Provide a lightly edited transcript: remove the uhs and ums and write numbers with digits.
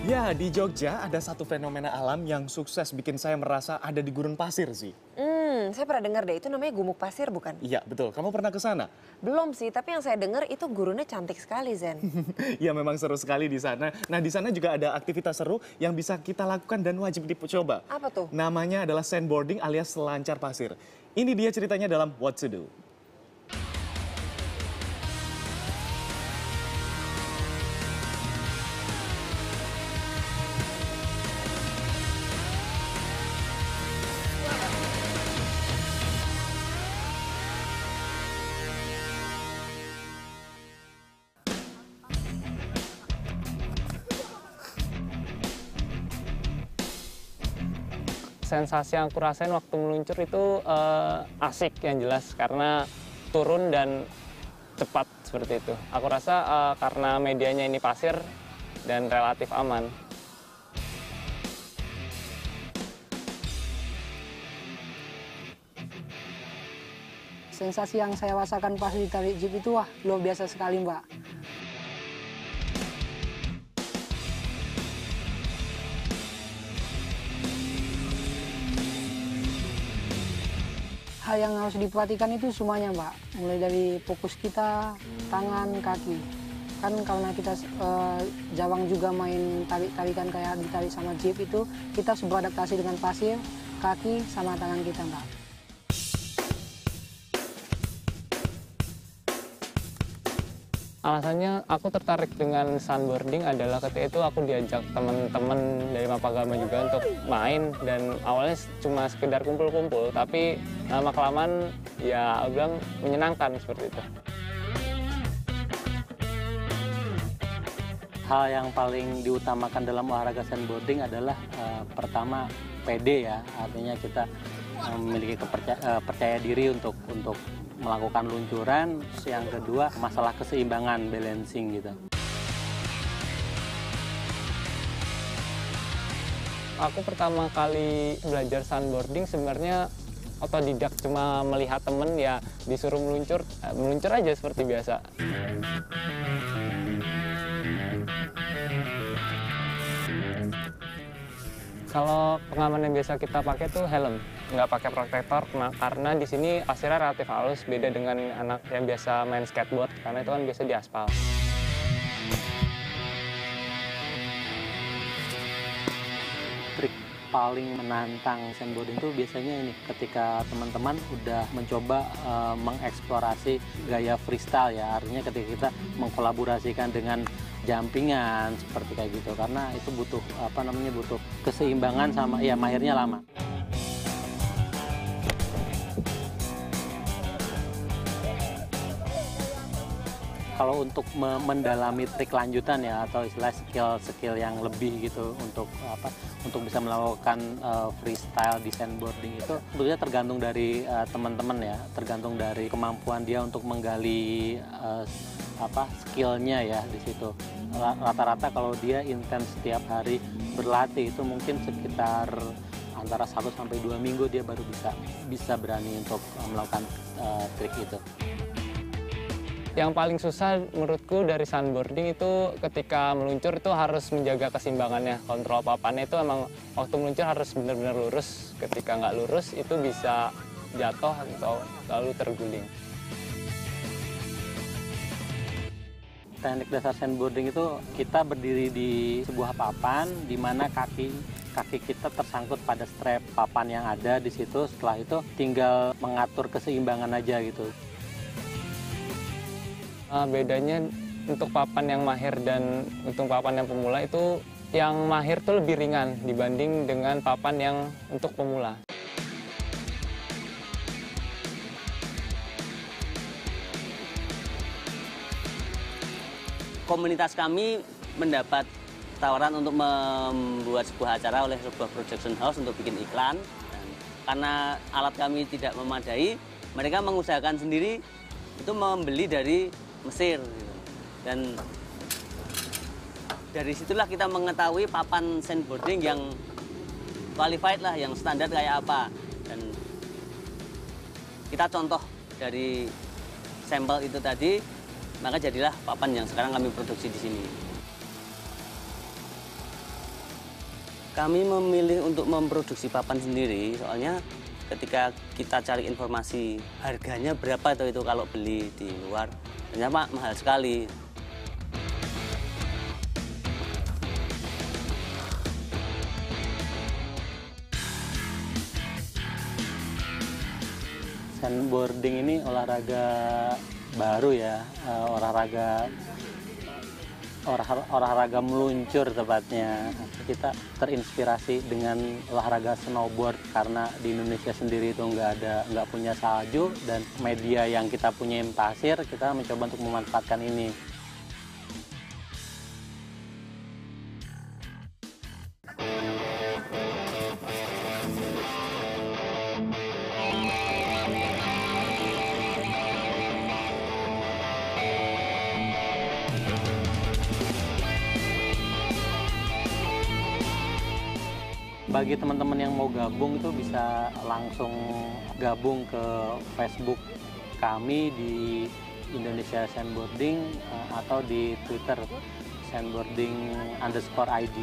Ya, di Jogja ada satu fenomena alam yang sukses bikin saya merasa ada di gurun pasir sih. Saya pernah dengar deh, itu namanya gumuk pasir bukan? Iya, betul. Kamu pernah ke sana? Belum sih, tapi yang saya dengar itu gurunnya cantik sekali, Zen. Ya, memang seru sekali di sana. Nah, di sana juga ada aktivitas seru yang bisa kita lakukan dan wajib dicoba. Apa tuh? Namanya adalah sandboarding alias selancar pasir. Ini dia ceritanya dalam What to Do. Sensasi yang aku rasain waktu meluncur itu asik yang jelas karena turun dan cepat seperti itu. Aku rasa karena medianya ini pasir dan relatif aman. Sensasi yang saya rasakan pas ditarik jeep itu wah luar biasa sekali, Mbak. Hal yang harus diperhatikan itu semuanya, Mbak. Mulai dari fokus kita, tangan, kaki. Kan karena kita jarang juga main tarik-tarikan kayak ditarik sama jeep itu, kita harus beradaptasi dengan pasir, kaki, sama tangan kita, Mbak. Alasannya aku tertarik dengan sandboarding adalah ketika itu aku diajak teman-teman dari Mapagama juga untuk main dan awalnya cuma sekedar kumpul-kumpul tapi lama-kelamaan ya aku bilang menyenangkan seperti itu. Hal yang paling diutamakan dalam olahraga sandboarding adalah pertama PD ya, artinya kita memiliki percaya diri untuk melakukan luncuran. Yang kedua masalah keseimbangan, balancing gitu. Aku pertama kali belajar sandboarding sebenarnya otodidak, cuma melihat temen ya disuruh meluncur aja seperti biasa. Kalau pengaman yang biasa kita pakai tuh helm, nggak pakai protektor karena di sini pasirnya relatif halus, beda dengan anak yang biasa main skateboard karena itu kan biasa di aspal. Trik paling menantang sandboarding itu biasanya ini ketika teman-teman udah mencoba mengeksplorasi gaya freestyle ya, artinya ketika kita mengkolaborasikan dengan jumpingan seperti kayak gitu, karena itu butuh butuh keseimbangan sama ya mahirnya lama. Kalau untuk mendalami trik lanjutan ya atau istilah skill yang lebih gitu untuk bisa melakukan freestyle di sandboarding itu sebetulnya tergantung dari teman-teman ya, tergantung dari kemampuan dia untuk menggali skillnya ya di situ. Rata-rata kalau dia intens setiap hari berlatih itu mungkin sekitar antara 1 sampai 2 minggu dia baru bisa berani untuk melakukan trik itu. Yang paling susah menurutku dari sandboarding itu ketika meluncur itu harus menjaga keseimbangannya. Kontrol papannya itu emang waktu meluncur harus benar-benar lurus. Ketika nggak lurus itu bisa jatuh atau lalu terguling. Teknik dasar sandboarding itu kita berdiri di sebuah papan di mana kaki kita tersangkut pada strap papan yang ada di situ. Setelah itu tinggal mengatur keseimbangan aja gitu. Bedanya untuk papan yang mahir dan untuk papan yang pemula itu yang mahir tuh lebih ringan dibanding dengan papan yang untuk pemula. Komunitas kami mendapat tawaran untuk membuat sebuah acara oleh sebuah production house untuk bikin iklan. Dan karena alat kami tidak memadai, mereka mengusahakan sendiri itu membeli dari Mesir. Dan dari situlah kita mengetahui papan sandboarding yang qualified lah, yang standar kayak apa. Dan kita contoh dari sampel itu tadi, maka jadilah papan yang sekarang kami produksi di sini. Kami memilih untuk memproduksi papan sendiri, soalnya ketika kita cari informasi harganya berapa itu kalau beli di luar, ternyata mahal sekali. Sandboarding ini olahraga baru ya, olahraga meluncur tepatnya. Kita terinspirasi dengan olahraga snowboard karena di Indonesia sendiri itu nggak punya salju, dan media yang kita punya pasir, kita mencoba untuk memanfaatkan ini. Bagi teman-teman yang mau gabung itu bisa langsung gabung ke Facebook kami di Indonesia Sandboarding atau di Twitter sandboarding_id.